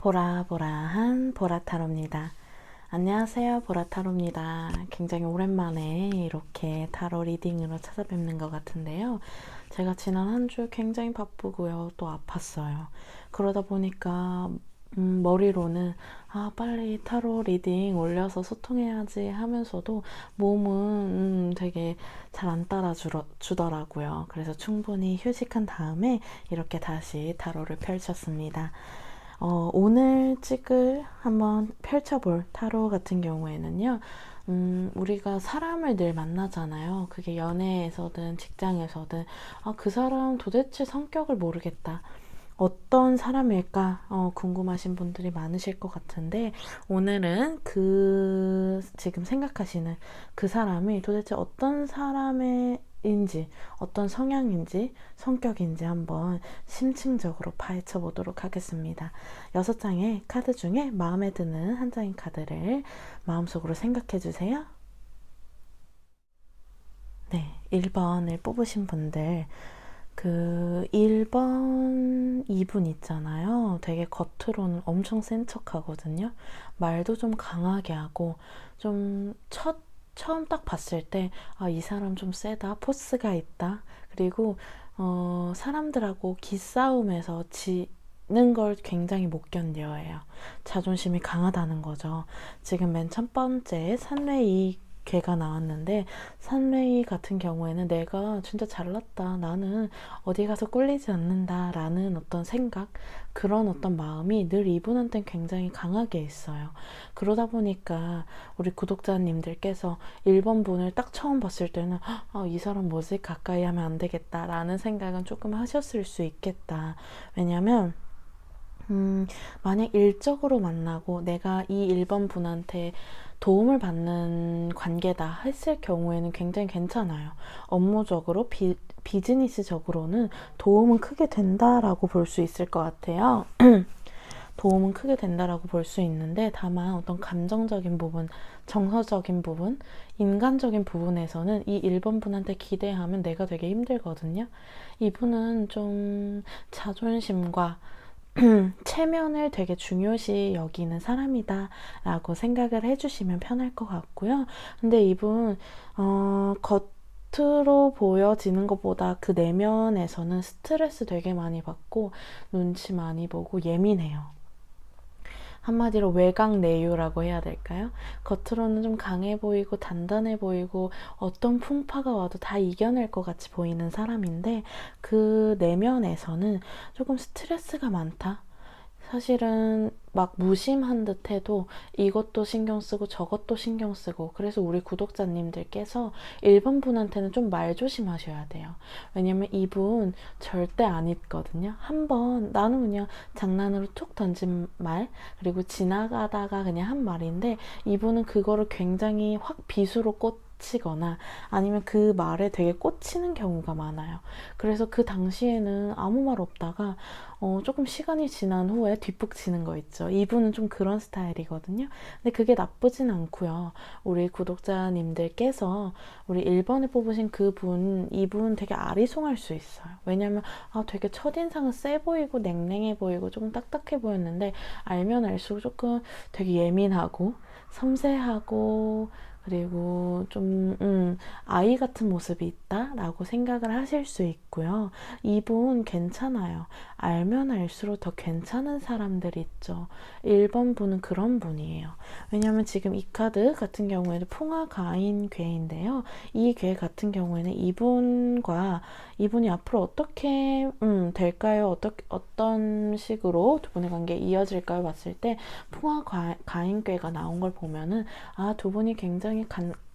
보라보라한 보라타로입니다. 안녕하세요, 보라타로입니다. 굉장히 오랜만에 이렇게 타로 리딩으로 찾아뵙는 것 같은데요. 제가 지난 한 주 굉장히 바쁘고요, 또 아팠어요. 그러다 보니까 머리로는 빨리 타로 리딩 올려서 소통해야지 하면서도 몸은 되게 잘 안 따라주더라고요. 그래서 충분히 휴식한 다음에 이렇게 다시 타로를 펼쳤습니다. 오늘 찍을 한번 펼쳐볼 타로 같은 경우에는요, 우리가 사람을 늘 만나잖아요. 그게 연애에서든 직장에서든, 그 사람 도대체 성격을 모르겠다. 어떤 사람일까? 궁금하신 분들이 많으실 것 같은데, 오늘은 지금 생각하시는 그 사람이 도대체 어떤 사람인지, 어떤 성향인지, 성격인지 한번 심층적으로 파헤쳐 보도록 하겠습니다. 6장의 카드 중에 마음에 드는 한 장의 카드를 마음속으로 생각해 주세요. 네, 1번을 뽑으신 분들, 1번, 2분 있잖아요. 되게 겉으로는 엄청 센 척 하거든요. 말도 좀 강하게 하고, 좀 처음 딱 봤을 때, 이 사람 좀 세다, 포스가 있다. 그리고, 사람들하고 기싸움에서 지는 걸 굉장히 못 견뎌해요. 자존심이 강하다는 거죠. 지금 맨 첫 번째 산레이 괴가 나왔는데, 산레이 같은 경우에는 내가 진짜 잘났다, 나는 어디 가서 꿀리지 않는다 라는 어떤 생각, 그런 어떤 마음이 늘 이분한테는 굉장히 강하게 있어요. 그러다 보니까 우리 구독자님들께서 1번 분을 딱 처음 봤을 때는 이 사람 뭐지, 가까이 하면 안 되겠다 라는 생각은 조금 하셨을 수 있겠다. 왜냐면 만약 일적으로 만나고 내가 이 1번 분한테 도움을 받는 관계다 했을 경우에는 굉장히 괜찮아요. 업무적으로, 비즈니스적으로는 도움은 크게 된다라고 볼 수 있을 것 같아요. 도움은 크게 된다라고 볼 수 있는데, 다만 어떤 감정적인 부분, 정서적인 부분, 인간적인 부분에서는 이 1번 분한테 기대하면 내가 되게 힘들거든요. 이분은 좀 자존심과 체면을 되게 중요시 여기는 사람이다 라고 생각을 해주시면 편할 것 같고요. 근데 이분 겉으로 보여지는 것보다 그 내면에서는 스트레스 되게 많이 받고 눈치 많이 보고 예민해요. 한마디로 외강내유라고 해야 될까요? 겉으로는 좀 강해 보이고 단단해 보이고 어떤 풍파가 와도 다 이겨낼 것 같이 보이는 사람인데, 그 내면에서는 조금 스트레스가 많다. 사실은 막 무심한 듯 해도 이것도 신경 쓰고 저것도 신경 쓰고, 그래서 우리 구독자님들께서 1번 분한테는 좀 말 조심하셔야 돼요. 왜냐면 이분 절대 안 잊거든요. 한번 나는 그냥 장난으로 툭 던진 말, 그리고 지나가다가 그냥 한 말인데, 이분은 그거를 굉장히 확 빗으로 꽂히거나 아니면 그 말에 되게 꽂히는 경우가 많아요. 그래서 그 당시에는 아무 말 없다가 조금 시간이 지난 후에 뒷북치는 거 있죠. 이분은 좀 그런 스타일이거든요. 근데 그게 나쁘진 않고요. 우리 구독자님들께서 우리 1번에 뽑으신 이분 되게 아리송할 수 있어요. 왜냐면 되게 첫인상은 세 보이고 냉랭해 보이고 조금 딱딱해 보였는데, 알면 알수록 조금 되게 예민하고 섬세하고, 그리고 좀 아이 같은 모습이 있다라고 생각을 하실 수 있고요. 이분 괜찮아요. 알면 알수록 더 괜찮은 사람들이 있죠. 1번 분은 그런 분이에요. 왜냐면 지금 이 카드 같은 경우에는 풍화가인 괴인데요. 이 괴 같은 경우에는 이분이 앞으로 어떻게 될까요? 어떤 식으로 두 분의 관계 이어질까요? 봤을 때 풍화가인 괴가 나온 걸 보면은 두 분이 굉장히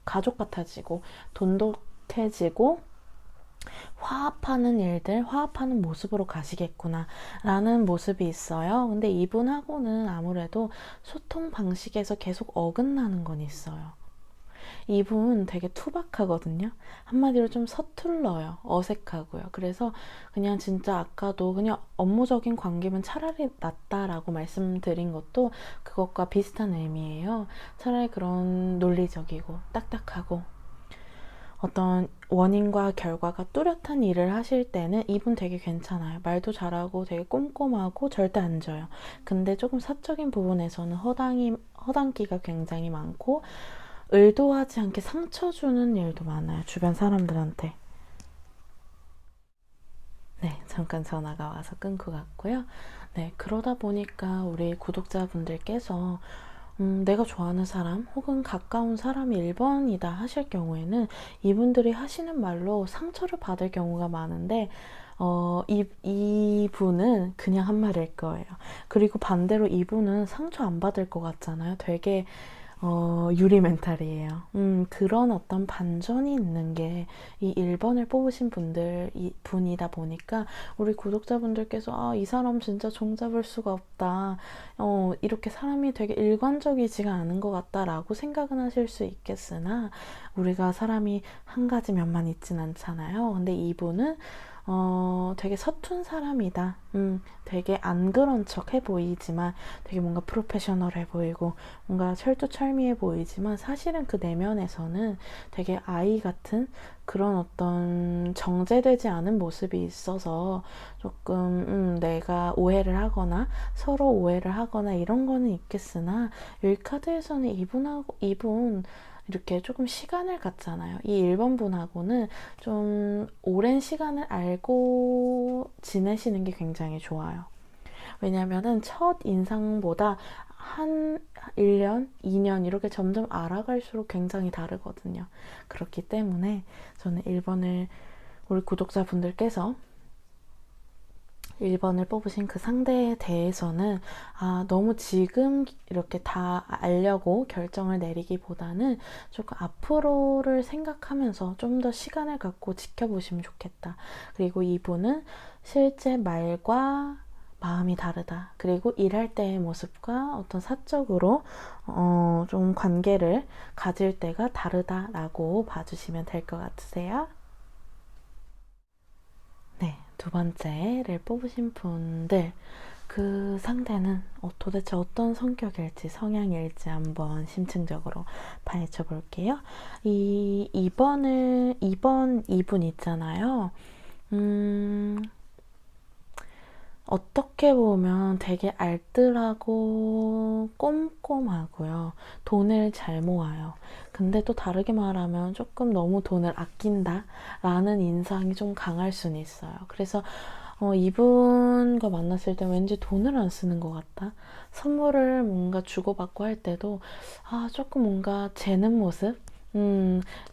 가족 같아지고 돈독해지고 화합하는 모습으로 가시겠구나 라는 모습이 있어요. 근데 이분하고는 아무래도 소통 방식에서 계속 어긋나는 건 있어요. 이분 되게 투박하거든요. 한마디로 좀 서툴러요. 어색하고요. 그래서 그냥 진짜 아까도 그냥 업무적인 관계면 차라리 낫다라고 말씀드린 것도 그것과 비슷한 의미예요. 차라리 그런 논리적이고 딱딱하고 어떤 원인과 결과가 뚜렷한 일을 하실 때는 이분 되게 괜찮아요. 말도 잘하고 되게 꼼꼼하고 절대 안 져요. 근데 조금 사적인 부분에서는 허당기가 굉장히 많고 의도하지 않게 상처 주는 일도 많아요. 주변 사람들한테. 네, 잠깐 전화가 와서 끊고 갔고요. 네, 그러다 보니까 우리 구독자분들께서 내가 좋아하는 사람 혹은 가까운 사람이 1번이다 하실 경우에는 이분들이 하시는 말로 상처를 받을 경우가 많은데 이분은 그냥 한 말일 거예요. 그리고 반대로 이분은 상처 안 받을 것 같잖아요. 되게 유리 멘탈이에요. 그런 어떤 반전이 있는 게 이 1번을 뽑으신 분이다 보니까 우리 구독자분들께서 이 사람 진짜 종잡을 수가 없다. 이렇게 사람이 되게 일관적이지가 않은 것 같다라고 생각은 하실 수 있겠으나 우리가 사람이 한 가지 면만 있진 않잖아요. 근데 이분은 되게 서툰 사람이다. 되게 안 그런 척 해 보이지만 되게 뭔가 프로페셔널해 보이고 뭔가 철두철미해 보이지만 사실은 그 내면에서는 되게 아이 같은 그런 어떤 정제되지 않은 모습이 있어서 조금 내가 오해를 하거나 서로 오해를 하거나 이런 거는 있겠으나 여기 카드에서는 이분 이렇게 조금 시간을 갖잖아요. 이 1번 분하고는 좀 오랜 시간을 알고 지내시는 게 굉장히 좋아요. 왜냐면은 첫 인상보다 한 1년, 2년 이렇게 점점 알아갈수록 굉장히 다르거든요. 그렇기 때문에 저는 1번을 우리 구독자분들께서 1번을 뽑으신 그 상대에 대해서는 너무 지금 이렇게 다 알려고 결정을 내리기보다는 조금 앞으로를 생각하면서 좀 더 시간을 갖고 지켜보시면 좋겠다. 그리고 이분은 실제 말과 마음이 다르다. 그리고 일할 때의 모습과 어떤 사적으로 좀 관계를 가질 때가 다르다라고 봐주시면 될 것 같으세요? 네, 두 번째를 뽑으신 분들, 그 상대는 도대체 어떤 성격일지, 성향일지 한번 심층적으로 파헤쳐 볼게요. 이번 이분 있잖아요. 어떻게 보면 되게 알뜰하고 꼼꼼하고요. 돈을 잘 모아요. 근데 또 다르게 말하면 조금 너무 돈을 아낀다라는 인상이 좀 강할 수는 있어요. 그래서 이분과 만났을 때 왠지 돈을 안 쓰는 것 같다. 선물을 뭔가 주고받고 할 때도 조금 뭔가 재는 모습?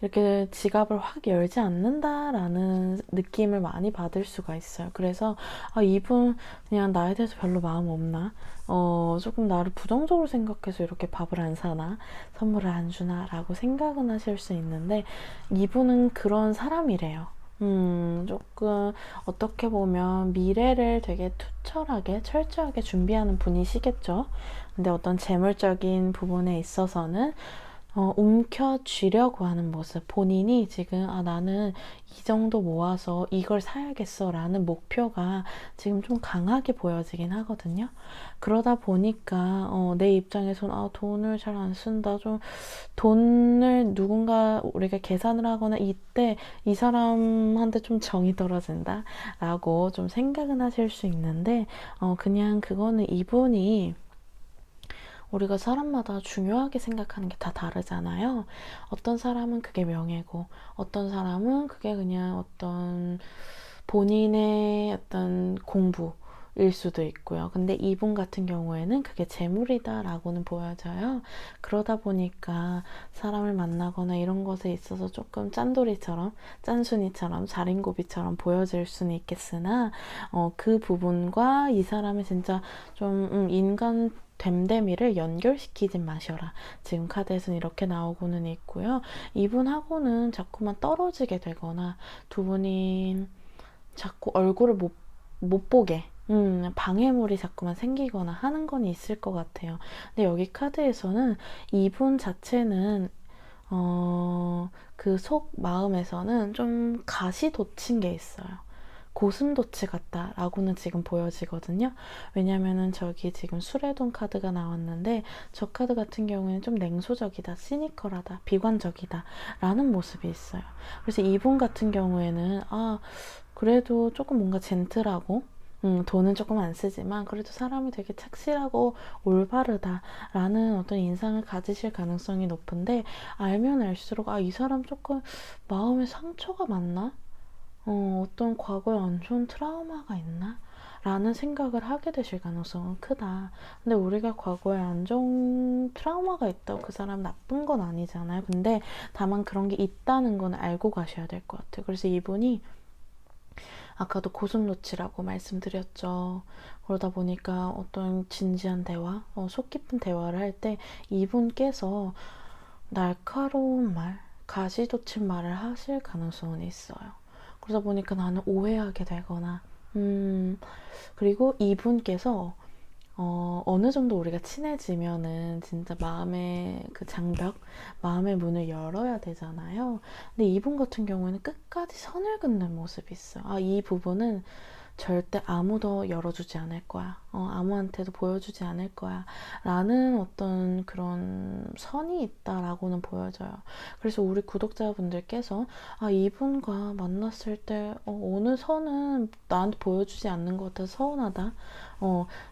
이렇게 지갑을 확 열지 않는다라는 느낌을 많이 받을 수가 있어요. 그래서 이분 그냥 나에 대해서 별로 마음 없나? 조금 나를 부정적으로 생각해서 이렇게 밥을 안 사나? 선물을 안 주나? 라고 생각은 하실 수 있는데 이분은 그런 사람이래요. 조금 어떻게 보면 미래를 되게 투철하게 철저하게 준비하는 분이시겠죠. 근데 어떤 재물적인 부분에 있어서는 움켜쥐려고 하는 모습, 본인이 지금 나는 이 정도 모아서 이걸 사야겠어 라는 목표가 지금 좀 강하게 보여지긴 하거든요. 그러다 보니까 내 입장에선 돈을 잘 안 쓴다, 좀 돈을 누군가 우리가 계산을 하거나 이때 이 사람한테 좀 정이 떨어진다 라고 좀 생각은 하실 수 있는데 그냥 그거는 이분이 우리가 사람마다 중요하게 생각하는 게 다 다르잖아요. 어떤 사람은 그게 명예고, 어떤 사람은 그게 그냥 어떤 본인의 어떤 공부일 수도 있고요. 근데 이분 같은 경우에는 그게 재물이다라고는 보여져요. 그러다 보니까 사람을 만나거나 이런 것에 있어서 조금 짠돌이처럼, 짠순이처럼, 자린고비처럼 보여질 수는 있겠으나, 그 부분과 이 사람의 진짜 좀 인간 됨됨이를 연결시키진 마셔라. 지금 카드에서는 이렇게 나오고는 있고요. 이분하고는 자꾸만 떨어지게 되거나 두 분이 자꾸 얼굴을 못 보게 방해물이 자꾸만 생기거나 하는 건 있을 것 같아요. 근데 여기 카드에서는 이분 자체는 그 속 마음에서는 좀 가시 돋친 게 있어요. 고슴도치 같다라고는 지금 보여지거든요. 왜냐면은 저기 지금 술의 돈 카드가 나왔는데 저 카드 같은 경우에는 좀 냉소적이다, 시니컬하다, 비관적이다 라는 모습이 있어요. 그래서 이분 같은 경우에는 그래도 조금 뭔가 젠틀하고 돈은 조금 안 쓰지만 그래도 사람이 되게 착실하고 올바르다라는 어떤 인상을 가지실 가능성이 높은데 알면 알수록 이 사람 조금 마음에 상처가 많나? 어떤 과거에 안 좋은 트라우마가 있나? 라는 생각을 하게 되실 가능성은 크다. 근데 우리가 과거에 안 좋은 트라우마가 있다고 그 사람 나쁜 건 아니잖아요. 근데 다만 그런 게 있다는 건 알고 가셔야 될 것 같아요. 그래서 이분이 아까도 고슴도치라고 말씀드렸죠. 그러다 보니까 어떤 진지한 대화, 속 깊은 대화를 할 때 이분께서 날카로운 말, 가시돋친 말을 하실 가능성은 있어요. 그러다 보니까 나는 오해하게 되거나, 그리고 이분께서 어느 정도 우리가 친해지면은 진짜 마음의 그 장벽, 마음의 문을 열어야 되잖아요. 근데 이분 같은 경우에는 끝까지 선을 긋는 모습이 있어요. 이 부분은 절대 아무도 열어주지 않을 거야. 아무한테도 보여주지 않을 거야. 라는 어떤 그런 선이 있다라고는 보여져요. 그래서 우리 구독자분들께서 이분과 만났을 때 어느 선은 나한테 보여주지 않는 것 같아서 서운하다.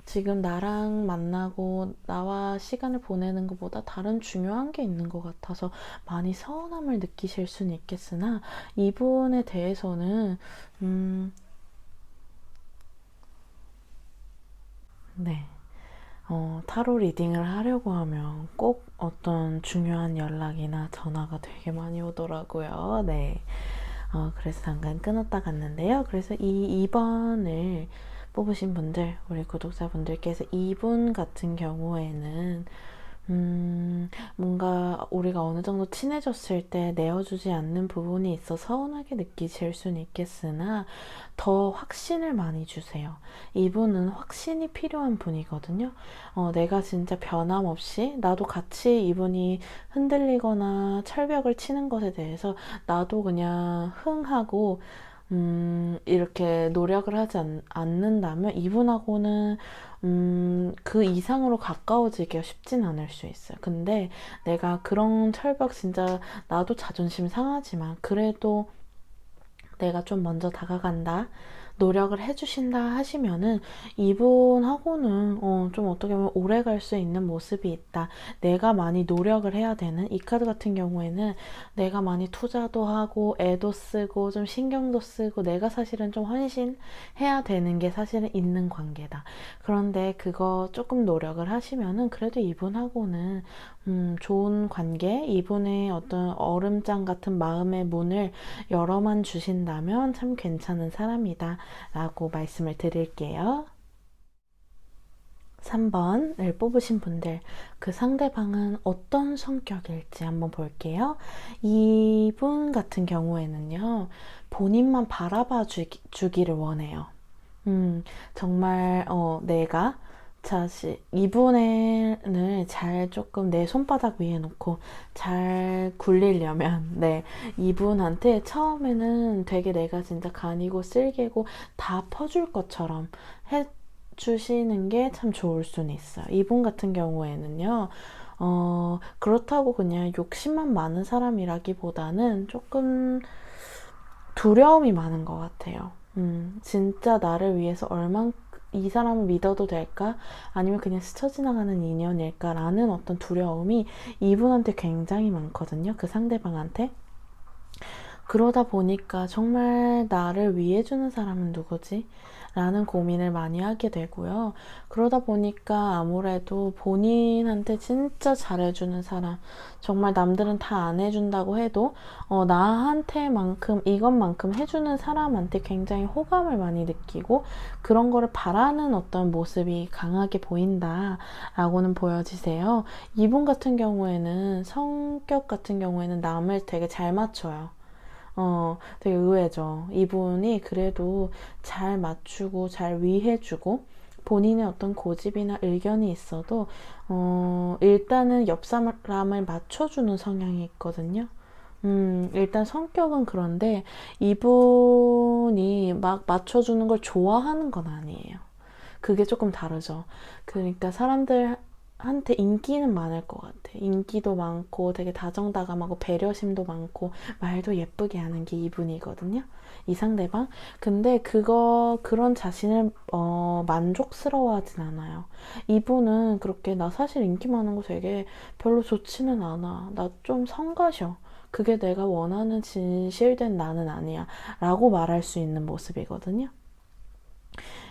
지금 나랑 만나고 나와 시간을 보내는 것보다 다른 중요한 게 있는 것 같아서 많이 서운함을 느끼실 수는 있겠으나 이분에 대해서는 네. 타로 리딩을 하려고 하면 꼭 어떤 중요한 연락이나 전화가 되게 많이 오더라고요. 네. 그래서 잠깐 끊었다 갔는데요. 그래서 이 2번을 뽑으신 분들, 우리 구독자분들께서 이분 같은 경우에는 뭔가 우리가 어느 정도 친해졌을 때 내어주지 않는 부분이 있어 서운하게 느끼실 수는 있겠으나 더 확신을 많이 주세요. 이분은 확신이 필요한 분이거든요. 내가 진짜 변함없이 나도 같이 이분이 흔들리거나 철벽을 치는 것에 대해서 나도 그냥 흥하고 이렇게 노력을 하지 않는다면 이분하고는 그 이상으로 가까워지기가 쉽진 않을 수 있어요. 근데 내가 그런 철벽 진짜 나도 자존심 상하지만 그래도 내가 좀 먼저 다가간다. 노력을 해주신다 하시면은 이분하고는 좀 어떻게 보면 오래 갈 수 있는 모습이 있다. 내가 많이 노력을 해야 되는 이 카드 같은 경우에는 내가 많이 투자도 하고 애도 쓰고 좀 신경도 쓰고 내가 사실은 좀 헌신해야 되는 게 사실은 있는 관계다. 그런데 그거 조금 노력을 하시면은 그래도 이분하고는 좋은 관계, 이분의 어떤 얼음장 같은 마음의 문을 열어만 주신다면 참 괜찮은 사람이다 라고 말씀을 드릴게요. 3번을 뽑으신 분들, 그 상대방은 어떤 성격일지 한번 볼게요. 이분 같은 경우에는요, 본인만 바라봐 주기를 원해요. 정말 내가 이분을 잘 조금 내 손바닥 위에 놓고 잘 굴리려면, 네, 이분한테 처음에는 되게 내가 진짜 간이고 쓸개고 다 퍼줄 것처럼 해주시는 게 참 좋을 수는 있어요. 이분 같은 경우에는요, 그렇다고 그냥 욕심만 많은 사람이라기보다는 조금 두려움이 많은 것 같아요. 진짜 나를 위해서 이 사람을 믿어도 될까? 아니면 그냥 스쳐 지나가는 인연일까? 라는 어떤 두려움이 이분한테 굉장히 많거든요. 그 상대방한테. 그러다 보니까 정말 나를 위해주는 사람은 누구지? 라는 고민을 많이 하게 되고요. 그러다 보니까 아무래도 본인한테 진짜 잘해주는 사람, 정말 남들은 다 안 해준다고 해도 나한테만큼 이것만큼 해주는 사람한테 굉장히 호감을 많이 느끼고 그런 거를 바라는 어떤 모습이 강하게 보인다라고는 보여지세요. 이분 같은 경우에는 성격 같은 경우에는 남을 되게 잘 맞춰요. 되게 의외죠. 이분이 그래도 잘 맞추고 잘 위해주고 본인의 어떤 고집이나 의견이 있어도 일단은 옆 사람을 맞춰주는 성향이 있거든요. 일단 성격은 그런데 이분이 막 맞춰주는 걸 좋아하는 건 아니에요. 그게 조금 다르죠. 그러니까 사람들한테 인기는 많을 것 같아. 인기도 많고 되게 다정다감하고 배려심도 많고 말도 예쁘게 하는 게 이분이거든요. 이 상대방. 근데 그런 자신을 만족스러워하진 않아요. 이분은 그렇게 나 사실 인기 많은 거 되게 별로 좋지는 않아. 나 좀 성가셔. 그게 내가 원하는 진실된 나는 아니야. 라고 말할 수 있는 모습이거든요.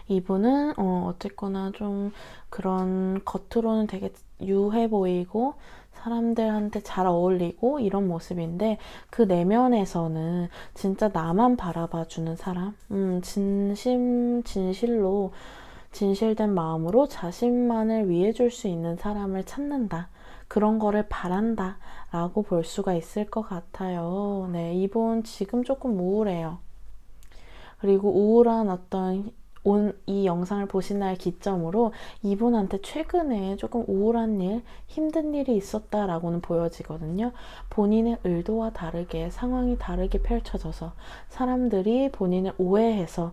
이분은 어쨌거나 좀 그런 겉으로는 되게 유해 보이고 사람들한테 잘 어울리고 이런 모습인데 그 내면에서는 진짜 나만 바라봐주는 사람, 진실로 진실된 마음으로 자신만을 위해 줄 수 있는 사람을 찾는다. 그런 거를 바란다. 라고 볼 수가 있을 것 같아요. 네, 이분 지금 조금 우울해요. 그리고 우울한 이 영상을 보신 날 기점으로 이분한테 최근에 조금 우울한 일, 힘든 일이 있었다라고는 보여지거든요. 본인의 의도와 다르게 상황이 다르게 펼쳐져서 사람들이 본인을 오해해서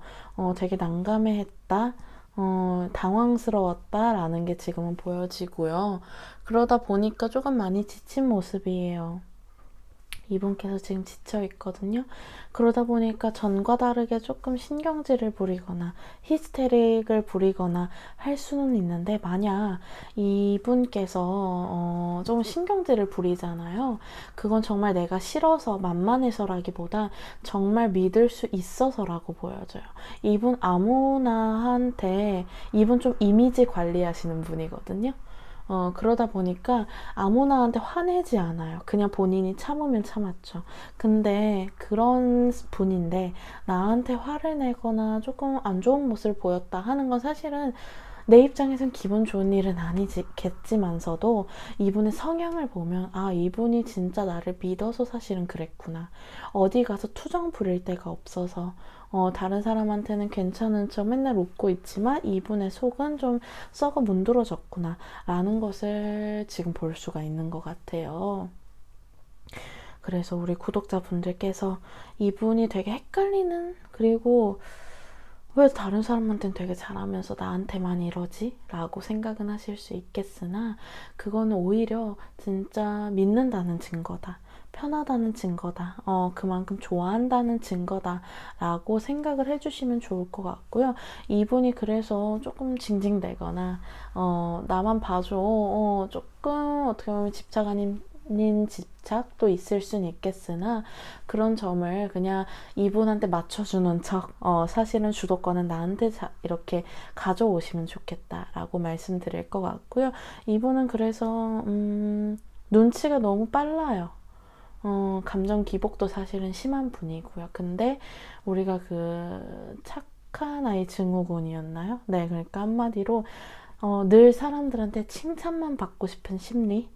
되게 난감해했다. 당황스러웠다라는 게 지금은 보여지고요. 그러다 보니까 조금 많이 지친 모습이에요. 이분께서 지금 지쳐 있거든요. 그러다 보니까 전과 다르게 조금 신경질을 부리거나 히스테릭을 부리거나 할 수는 있는데 만약 이분께서 좀 신경질을 부리잖아요. 그건 정말 내가 싫어서 만만해서라기보다 정말 믿을 수 있어서라고 보여져요. 이분 좀 이미지 관리하시는 분이거든요. 그러다 보니까 아무나한테 화내지 않아요. 그냥 본인이 참으면 참았죠. 근데 그런 분인데 나한테 화를 내거나 조금 안 좋은 모습을 보였다 하는 건 사실은 내 입장에선 기분 좋은 일은 아니겠지만서도 이분의 성향을 보면 아, 이분이 진짜 나를 믿어서 사실은 그랬구나. 어디 가서 투정 부릴 데가 없어서 다른 사람한테는 괜찮은 척 맨날 웃고 있지만 이분의 속은 좀 썩어 문드러졌구나 라는 것을 지금 볼 수가 있는 것 같아요. 그래서 우리 구독자분들께서 이분이 되게 헷갈리는, 그리고 왜 다른 사람한테는 되게 잘하면서 나한테만 이러지? 라고 생각은 하실 수 있겠으나 그거는 오히려 진짜 믿는다는 증거다. 편하다는 증거다. 그만큼 좋아한다는 증거다. 라고 생각을 해주시면 좋을 것 같고요. 이분이 그래서 조금 징징대거나 나만 봐줘. 조금 어떻게 보면 집착 아닌 집착도 있을 수는 있겠으나 그런 점을 그냥 이분한테 맞춰주는 척 사실은 주도권은 나한테 이렇게 가져오시면 좋겠다라고 말씀드릴 것 같고요. 이분은 그래서 눈치가 너무 빨라요. 감정 기복도 사실은 심한 분이고요. 근데 우리가 그 착한 아이 증후군이었나요? 네, 그러니까 한마디로 늘 사람들한테 칭찬만 받고 싶은 심리,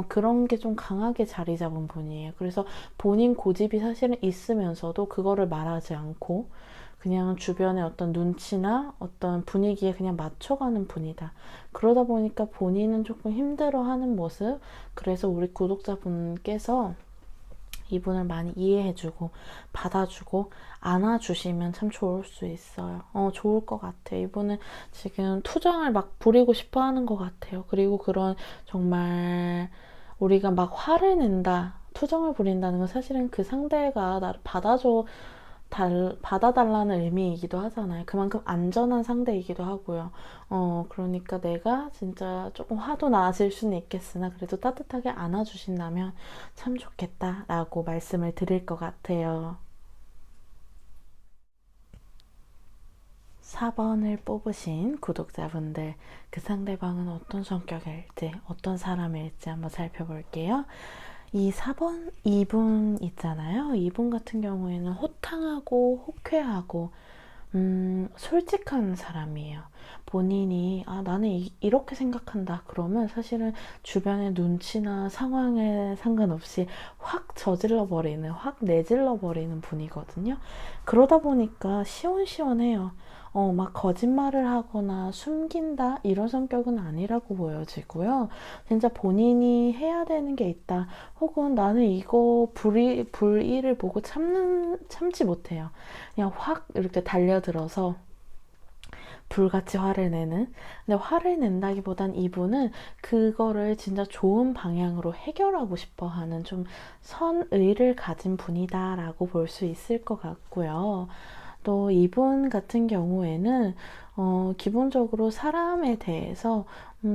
그런 게 좀 강하게 자리 잡은 분이에요. 그래서 본인 고집이 사실은 있으면서도 그거를 말하지 않고 그냥 주변의 어떤 눈치나 어떤 분위기에 그냥 맞춰가는 분이다. 그러다 보니까 본인은 조금 힘들어하는 모습. 그래서 우리 구독자분께서 이분을 많이 이해해주고 받아주고 안아주시면 참 좋을 수 있어요. 좋을 것 같아요. 이분은 지금 투정을 막 부리고 싶어 하는 것 같아요. 그리고 그런 정말 우리가 막 화를 낸다, 투정을 부린다는 건 사실은 그 상대가 나를 받아달라는 의미이기도 하잖아요. 그만큼 안전한 상대이기도 하고요. 그러니까 내가 진짜 조금 화도 나실 수는 있겠으나 그래도 따뜻하게 안아주신다면 참 좋겠다라고 말씀을 드릴 것 같아요. 4번을 뽑으신 구독자분들, 그 상대방은 어떤 성격일지, 어떤 사람일지 한번 살펴볼게요. 이 4번, 2분 있잖아요. 이분 같은 경우에는 호탕하고 호쾌하고 솔직한 사람이에요. 본인이 나는 이렇게 생각한다 그러면 사실은 주변의 눈치나 상황에 상관없이 확 저질러 버리는, 확 내질러 버리는 분이거든요. 그러다 보니까 시원시원해요. 막 거짓말을 하거나 숨긴다 이런 성격은 아니라고 보여지고요. 진짜 본인이 해야 되는 게 있다. 혹은 나는 이거 불의를 보고 참지 못해요. 그냥 확 이렇게 달려들어서 불같이 화를 내는. 근데 화를 낸다기보단 이분은 그거를 진짜 좋은 방향으로 해결하고 싶어 하는 좀 선의를 가진 분이다라고 볼 수 있을 것 같고요. 또 이분 같은 경우에는 기본적으로 사람에 대해서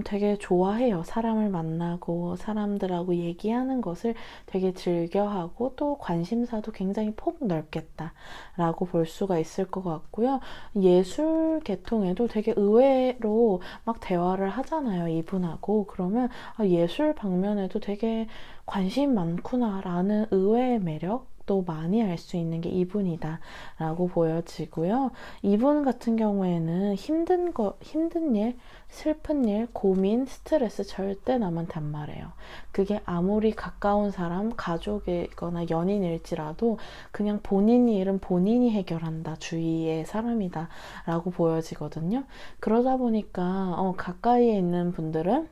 되게 좋아해요. 사람을 만나고 사람들하고 얘기하는 것을 되게 즐겨하고 또 관심사도 굉장히 폭넓겠다라고 볼 수가 있을 것 같고요. 예술 계통에도 되게 의외로 막 대화를 하잖아요. 이분하고. 그러면 예술 방면에도 되게 관심 많구나라는 의외의 매력도 많이 알 수 있는 게 이분이다 라고 보여지고요. 이분 같은 경우에는 힘든 일, 슬픈 일, 고민, 스트레스 절대 남한테 안 말해요. 그게 아무리 가까운 사람, 가족이거나 연인일지라도 그냥 본인 일은 본인이 해결한다, 주위의 사람이다 라고 보여지거든요. 그러다 보니까 가까이에 있는 분들은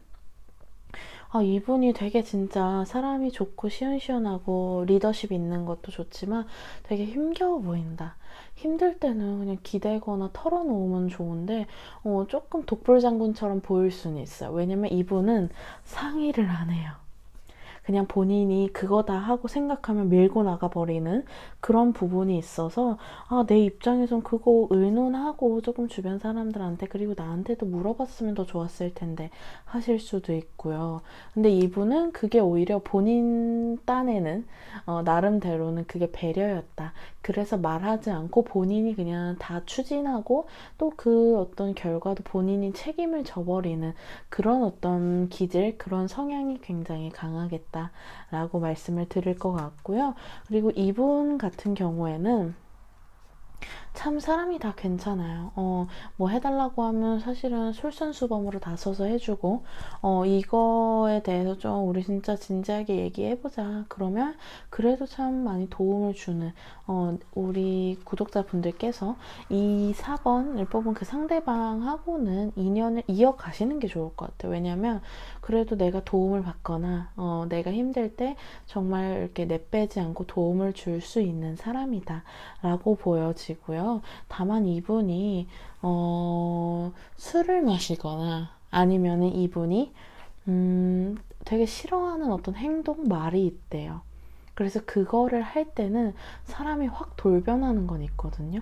이분이 되게 진짜 사람이 좋고 시원시원하고 리더십 있는 것도 좋지만 되게 힘겨워 보인다. 힘들 때는 그냥 기대거나 털어놓으면 좋은데 조금 독불장군처럼 보일 수는 있어요. 왜냐면 이분은 상의를 안 해요. 그냥 본인이 그거다 하고 생각하면 밀고 나가버리는 그런 부분이 있어서 내 입장에선 그거 의논하고 조금 주변 사람들한테 그리고 나한테도 물어봤으면 더 좋았을 텐데 하실 수도 있고요. 근데 이분은 그게 오히려 본인 딴에는 나름대로는 그게 배려였다. 그래서 말하지 않고 본인이 그냥 다 추진하고 또 그 어떤 결과도 본인이 책임을 져버리는 그런 어떤 기질, 그런 성향이 굉장히 강하겠다라고 말씀을 드릴 것 같고요. 그리고 이분 같은 경우에는 참 사람이 다 괜찮아요. 뭐 해달라고 하면 사실은 솔선수범으로 나서서 해주고, 이거에 대해서 좀 우리 진짜 진지하게 얘기해보자. 그러면 그래도 참 많이 도움을 주는, 우리 구독자분들께서 이 4번을 뽑은 그 상대방하고는 인연을 이어가시는 게 좋을 것 같아요. 왜냐면 그래도 내가 도움을 받거나, 내가 힘들 때 정말 이렇게 내빼지 않고 도움을 줄 수 있는 사람이다. 라고 보여지고요. 다만 이분이 술을 마시거나 아니면은 이분이 되게 싫어하는 어떤 행동, 말이 있대요. 그래서 그거를 할 때는 사람이 확 돌변하는 건 있거든요.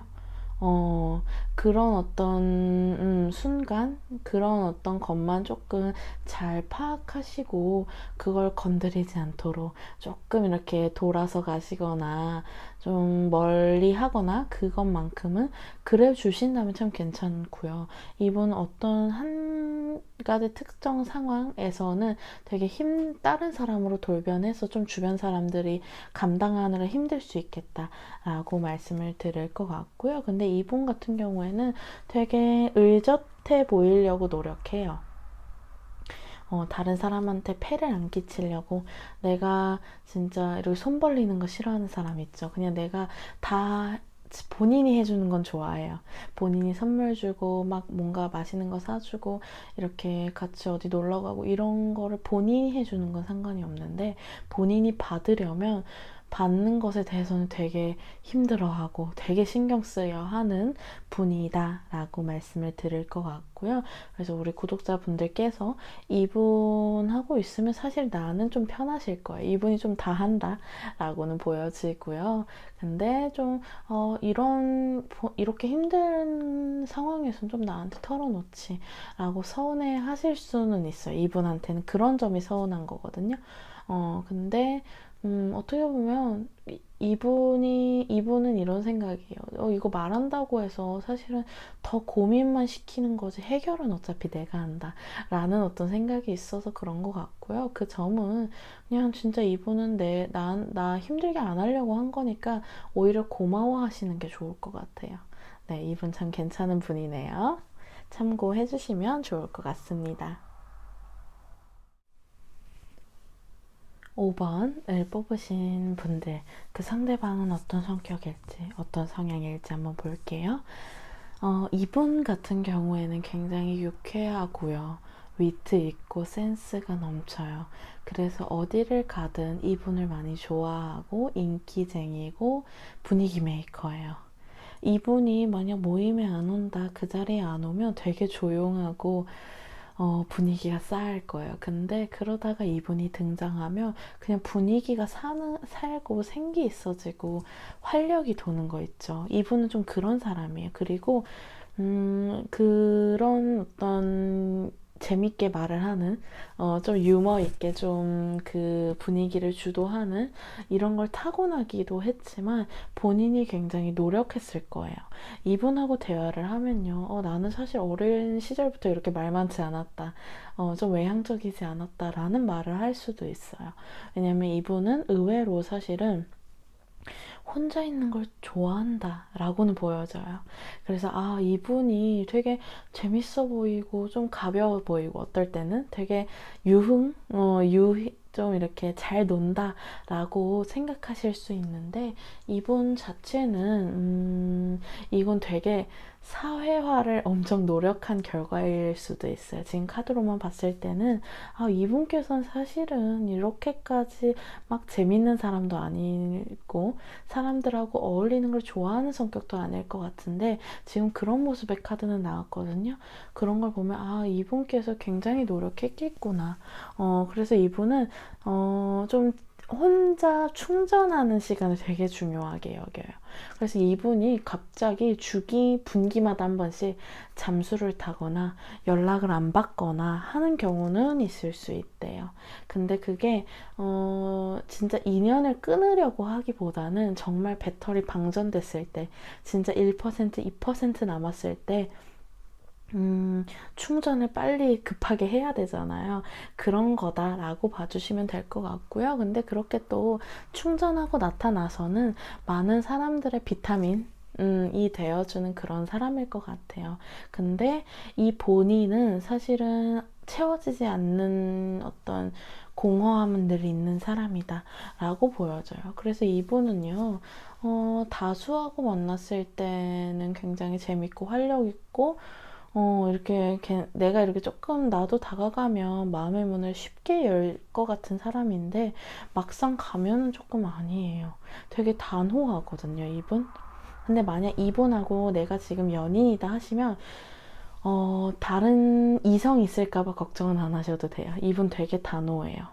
그런 어떤 순간, 그런 어떤 것만 조금 잘 파악하시고 그걸 건드리지 않도록 조금 이렇게 돌아서 가시거나 좀 멀리 하거나 그것만큼은 그래 주신다면 참 괜찮고요. 이분 어떤 한 가지 특정 상황에서는 되게 다른 사람으로 돌변해서 좀 주변 사람들이 감당하느라 힘들 수 있겠다라고 말씀을 드릴 것 같고요. 근데 이분 같은 경우에는 되게 의젓해 보이려고 노력해요. 다른 사람한테 폐를 안 끼치려고 내가 진짜 이렇게 손 벌리는 거 싫어하는 사람 있죠. 그냥 내가 다 본인이 해주는 건 좋아해요. 본인이 선물 주고 막 뭔가 맛있는 거 사주고 이렇게 같이 어디 놀러 가고 이런 거를 본인이 해주는 건 상관이 없는데 본인이 받으려면 받는 것에 대해서는 되게 힘들어하고 되게 신경 쓰여 하는 분이다 라고 말씀을 드릴 것 같고요. 그래서 우리 구독자분들께서 이분 하고 있으면 사실 나는 좀 편하실 거예요. 이분이 좀 다 한다 라고는 보여지고요. 근데 좀 이렇게 힘든 상황에서는 좀 나한테 털어놓지 라고 서운해 하실 수는 있어요. 이분한테는 그런 점이 서운한 거거든요. 근데 어떻게 보면 이분은 이런 생각이에요. 이거 말한다고 해서 사실은 더 고민만 시키는 거지 해결은 어차피 내가 한다 라는 어떤 생각이 있어서 그런 것 같고요. 그 점은 그냥 진짜 이분은 나 힘들게 안 하려고 한 거니까 오히려 고마워하시는 게 좋을 것 같아요. 네, 이분 참 괜찮은 분이네요. 참고해 주시면 좋을 것 같습니다. 5번을 뽑으신 분들, 그 상대방은 어떤 성격일지, 어떤 성향일지 한번 볼게요. 이분 같은 경우에는 굉장히 유쾌하고요. 위트 있고 센스가 넘쳐요. 그래서 어디를 가든 이분을 많이 좋아하고 인기쟁이고 분위기 메이커예요. 이분이 만약 모임에 안 온다, 그 자리에 안 오면 되게 조용하고 분위기가 싸할 거예요. 근데 그러다가 이분이 등장하면 그냥 분위기가 살고 생기 있어지고 활력이 도는 거 있죠. 이분은 좀 그런 사람이에요. 그리고 그런 어떤 재밌게 말을 하는, 좀 유머 있게 좀 그 분위기를 주도하는 이런 걸 타고나기도 했지만 본인이 굉장히 노력했을 거예요. 이분하고 대화를 하면요, 나는 사실 어린 시절부터 이렇게 말 많지 않았다. 좀 외향적이지 않았다라는 말을 할 수도 있어요. 왜냐면 이분은 의외로 사실은 혼자 있는 걸 좋아한다 라고는 보여져요. 그래서 이분이 되게 재밌어 보이고 좀 가벼워 보이고 어떨 때는 되게 좀 이렇게 잘 논다 라고 생각하실 수 있는데, 이분 자체는 이건 되게 사회화를 엄청 노력한 결과일 수도 있어요. 지금 카드로만 봤을 때는 이분께서는 사실은 이렇게까지 막 재밌는 사람도 아니고 사람들하고 어울리는 걸 좋아하는 성격도 아닐 것 같은데, 지금 그런 모습의 카드는 나왔거든요. 그런 걸 보면 이분께서 굉장히 노력했겠구나. 그래서 이분은 좀 혼자 충전하는 시간을 되게 중요하게 여겨요. 그래서 이분이 갑자기 분기마다 한 번씩 잠수를 타거나 연락을 안 받거나 하는 경우는 있을 수 있대요. 근데 그게 진짜 인연을 끊으려고 하기보다는 정말 배터리 방전됐을 때, 진짜 1%, 2% 남았을 때 충전을 빨리 급하게 해야 되잖아요. 그런 거다라고 봐주시면 될 것 같고요. 근데 그렇게 또 충전하고 나타나서는 많은 사람들의 비타민 이 되어주는 그런 사람일 것 같아요. 근데 이 본인은 사실은 채워지지 않는 어떤 공허함들이 있는 사람이다 라고 보여져요. 그래서 이분은요, 다수하고 만났을 때는 굉장히 재밌고 활력 있고, 내가 이렇게 조금 나도 다가가면 마음의 문을 쉽게 열 것 같은 사람인데, 막상 가면은 조금 아니에요. 되게 단호하거든요, 이분. 근데 만약 이분하고 내가 지금 연인이다 하시면, 다른 이성 있을까봐 걱정은 안 하셔도 돼요. 이분 되게 단호해요.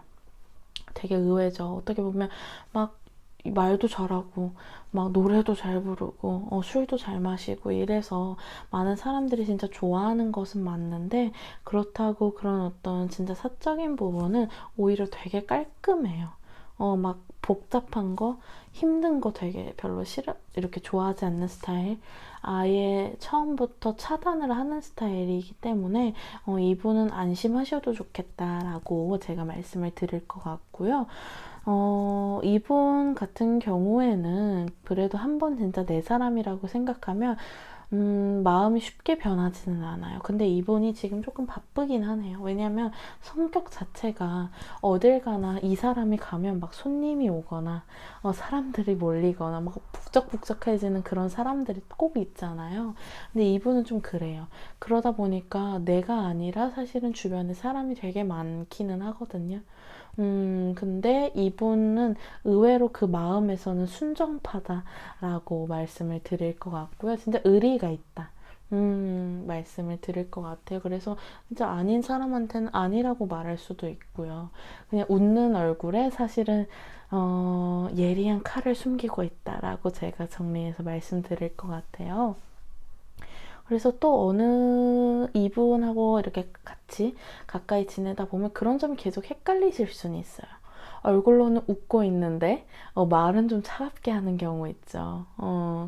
되게 의외죠. 어떻게 보면 막 말도 잘하고 막 노래도 잘 부르고 술도 잘 마시고 이래서 많은 사람들이 진짜 좋아하는 것은 맞는데, 그렇다고 그런 어떤 진짜 사적인 부분은 오히려 되게 깔끔해요. 막 복잡한 거, 힘든 거 되게 별로 이렇게 좋아하지 않는 스타일. 아예 처음부터 차단을 하는 스타일이기 때문에 이분은 안심하셔도 좋겠다라고 제가 말씀을 드릴 것 같고요. 이분 같은 경우에는 그래도 한번 진짜 내 사람이라고 생각하면 마음이 쉽게 변하지는 않아요. 근데 이분이 지금 조금 바쁘긴 하네요. 왜냐면 성격 자체가 어딜 가나 이 사람이 가면 막 손님이 오거나 사람들이 몰리거나 막 북적북적해지는 그런 사람들이 꼭 있잖아요. 근데 이분은 좀 그래요. 그러다 보니까 내가 아니라 사실은 주변에 사람이 되게 많기는 하거든요. 근데 이분은 의외로 그 마음에서는 순정파다라고 말씀을 드릴 것 같고요. 진짜 의리가 있다. 말씀을 드릴 것 같아요. 그래서 진짜 아닌 사람한테는 아니라고 말할 수도 있고요. 그냥 웃는 얼굴에 사실은 예리한 칼을 숨기고 있다라고 제가 정리해서 말씀드릴 것 같아요. 그래서 또 어느 이분하고 이렇게 같이 가까이 지내다 보면 그런 점이 계속 헷갈리실 수는 있어요. 얼굴로는 웃고 있는데 말은 좀 차갑게 하는 경우 있죠.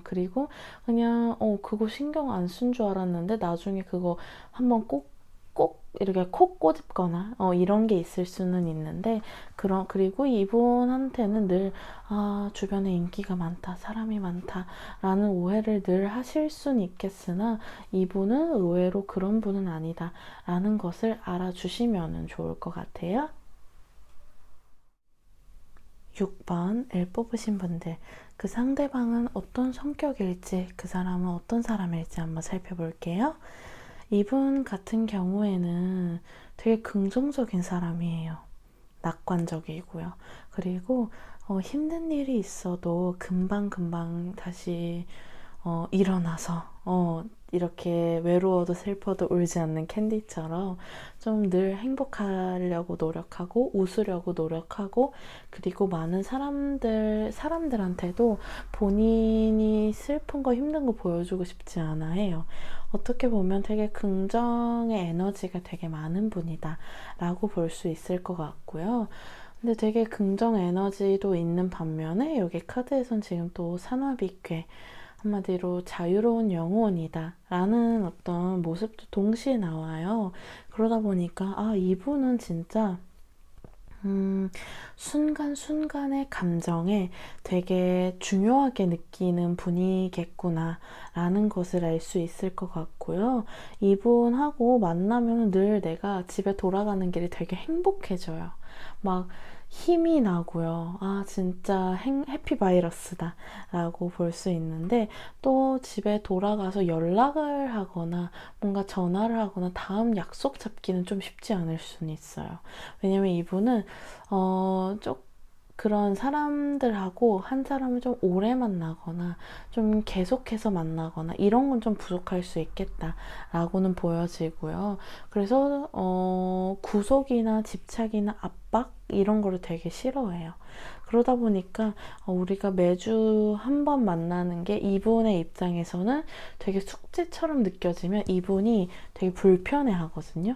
그리고 그냥 그거 신경 안 쓴 줄 알았는데 나중에 그거 한번 꼭 이렇게 콕 꼬집거나 이런 게 있을 수는 있는데, 그리고 이분한테는 늘 주변에 인기가 많다, 사람이 많다라는 오해를 늘 하실 수는 있겠으나, 이분은 의외로 그런 분은 아니다라는 것을 알아주시면 좋을 것 같아요. 6번 을 뽑으신 분들, 그 상대방은 어떤 성격일지, 그 사람은 어떤 사람일지 한번 살펴볼게요. 이분 같은 경우에는 되게 긍정적인 사람이에요. 낙관적이고요. 그리고 힘든 일이 있어도 금방금방 다시 일어나서 이렇게 외로워도 슬퍼도 울지 않는 캔디처럼 좀 늘 행복하려고 노력하고 웃으려고 노력하고, 그리고 많은 사람들한테도 본인이 슬픈 거 힘든 거 보여주고 싶지 않아 해요. 어떻게 보면 되게 긍정의 에너지가 되게 많은 분이다 라고 볼 수 있을 것 같고요. 근데 되게 긍정 에너지도 있는 반면에 여기 카드에선 지금 또 산화비괴, 한마디로 자유로운 영혼이다 라는 어떤 모습도 동시에 나와요. 그러다 보니까 이분은 진짜 순간순간의 감정에 되게 중요하게 느끼는 분이겠구나 라는 것을 알 수 있을 것 같고요. 이분하고 만나면 늘 내가 집에 돌아가는 길이 되게 행복해져요. 막 힘이 나고요. 진짜 해피바이러스다 라고 볼 수 있는데, 또 집에 돌아가서 연락을 하거나 뭔가 전화를 하거나 다음 약속 잡기는 좀 쉽지 않을 수는 있어요. 왜냐면 이분은 그런 사람들하고 한 사람을 좀 오래 만나거나 좀 계속해서 만나거나 이런 건 좀 부족할 수 있겠다라고는 보여지고요. 그래서 구속이나 집착이나 압박 이런 거를 되게 싫어해요. 그러다 보니까 우리가 매주 한 번 만나는 게 이분의 입장에서는 되게 숙제처럼 느껴지면 이분이 되게 불편해 하거든요.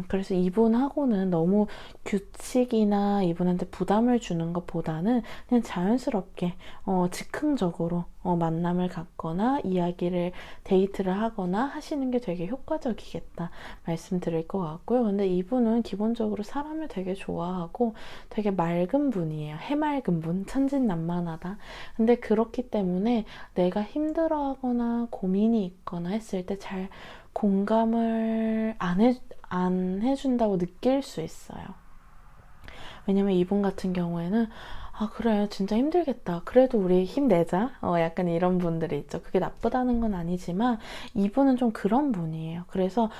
그래서 이분하고는 너무 규칙이나 이분한테 부담을 주는 것보다는 그냥 자연스럽게, 즉흥적으로, 만남을 갖거나 데이트를 하거나 하시는 게 되게 효과적이겠다 말씀드릴 것 같고요. 근데 이분은 기본적으로 사람을 되게 좋아하고 되게 맑은 분이에요. 해맑은 분, 천진난만하다. 근데 그렇기 때문에 내가 힘들어하거나 고민이 있거나 했을 때 잘 공감을 안 해준다고 느낄 수 있어요. 왜냐면 이분 같은 경우에는 그래 진짜 힘들겠다, 그래도 우리 힘내자, 약간 이런 분들이 있죠. 그게 나쁘다는 건 아니지만 이분은 좀 그런 분이에요. 그래서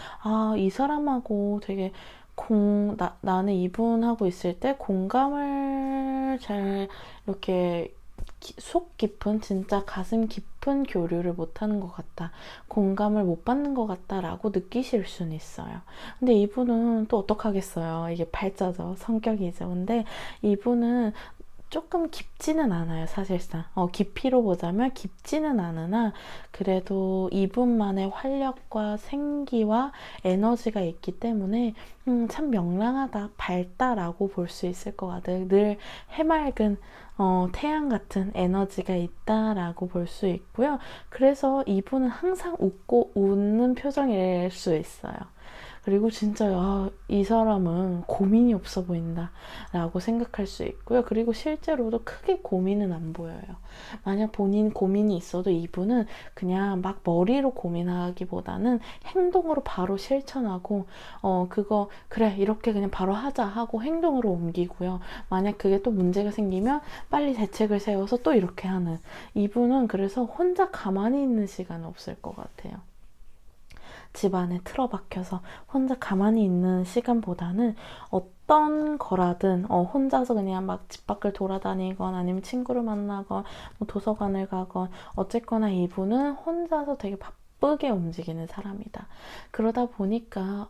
이 사람하고 되게 나는 이분하고 있을 때 공감을 잘 이렇게 속 깊은, 진짜 가슴 깊은 교류를 못하는 것 같다, 공감을 못 받는 것 같다라고 느끼실 수는 있어요. 근데 이분은 또 어떡하겠어요. 이게 팔자죠, 성격이죠. 근데 이분은 조금 깊지는 않아요, 사실상. 깊이로 보자면 깊지는 않으나 그래도 이분만의 활력과 생기와 에너지가 있기 때문에 참 명랑하다, 밝다라고 볼 수 있을 것 같아요. 늘 해맑은 태양 같은 에너지가 있다라고 볼 수 있고요. 그래서 이분은 항상 웃는 표정일 수 있어요. 그리고 진짜 이 사람은 고민이 없어 보인다 라고 생각할 수 있고요. 그리고 실제로도 크게 고민은 안 보여요. 만약 본인 고민이 있어도 이분은 그냥 막 머리로 고민하기보다는 행동으로 바로 실천하고 그거 그래 이렇게 그냥 바로 하자 하고 행동으로 옮기고요. 만약 그게 또 문제가 생기면 빨리 대책을 세워서 또 이렇게 하는, 이분은 그래서 혼자 가만히 있는 시간은 없을 것 같아요. 집안에 틀어박혀서 혼자 가만히 있는 시간보다는 어떤 거라든 혼자서 그냥 막 집 밖을 돌아다니건 아니면 친구를 만나건 뭐 도서관을 가건 어쨌거나 이분은 혼자서 되게 바쁘게 움직이는 사람이다. 그러다 보니까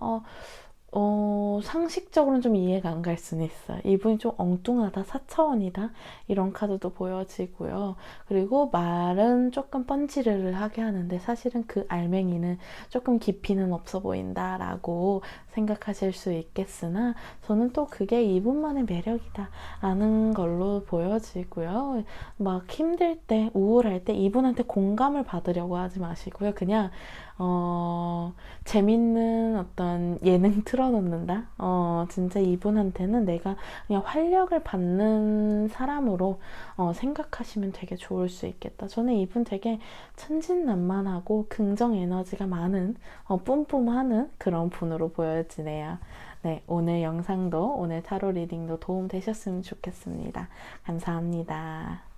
상식적으로는 좀 이해가 안 갈 수는 있어요. 이분이 좀 엉뚱하다, 사차원이다 이런 카드도 보여지고요. 그리고 말은 조금 뻔지르르 하게 하는데 사실은 그 알맹이는 조금 깊이는 없어 보인다 라고 생각하실 수 있겠으나, 저는 또 그게 이분만의 매력이다 라는 걸로 보여지고요. 막 힘들 때, 우울할 때 이분한테 공감을 받으려고 하지 마시고요. 그냥 재밌는 어떤 예능 틀어놓는다? 진짜 이분한테는 내가 그냥 활력을 받는 사람으로 생각하시면 되게 좋을 수 있겠다. 저는 이분 되게 천진난만하고 긍정 에너지가 많은, 뿜뿜하는 그런 분으로 느껴지네요. 네, 오늘 영상도 오늘 타로 리딩도 도움 되셨으면 좋겠습니다. 감사합니다.